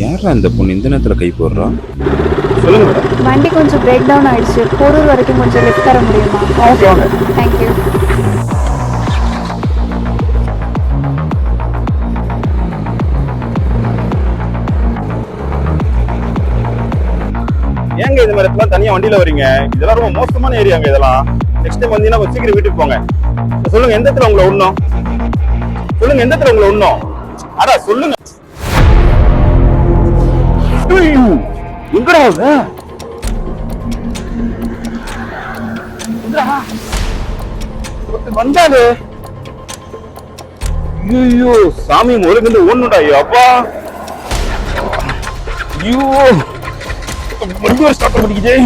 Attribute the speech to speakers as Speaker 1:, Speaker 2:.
Speaker 1: யாரா இந்த பொண்ணு இந்த நேரத்துல கை போடுறா? சொல்லுங்க மேடம்.
Speaker 2: வண்டி கொஞ்சம் பிரேக் டவுன் ஆயிடுச்சு. போரூர் வரைக்கும் கொஞ்சம் லிஃப்ட் தர முடியுமா?
Speaker 1: ஓகே வாங்க.
Speaker 2: தேங்க்யூ.
Speaker 1: ஏங்க இந்த மாதிரி இடத்துல தனியா வண்டியில வரீங்க? இதெல்லாம் ரொம்ப மோசமான ஏரியாங்க இதெல்லாம். நெக்ஸ்ட் டைம் வந்தீங்கன்னா கொஞ்சம் சீக்கிரம் வீட்டுக்கு போங்க. சொல்லுங்க எந்த இடத்துல உங்களை விடணும்? சொல்லுங்க எந்த இடத்துல உங்களை விடணும்? அடா சொல்லுங்க. எங்கடா வந்தாரு? ஐயோ சாமி முருகன் ஒண்ணுடா அப்பா. ஐயோ வண்டி ஒரு ஸ்டார்ட் பண்ணிக்கிட்டே.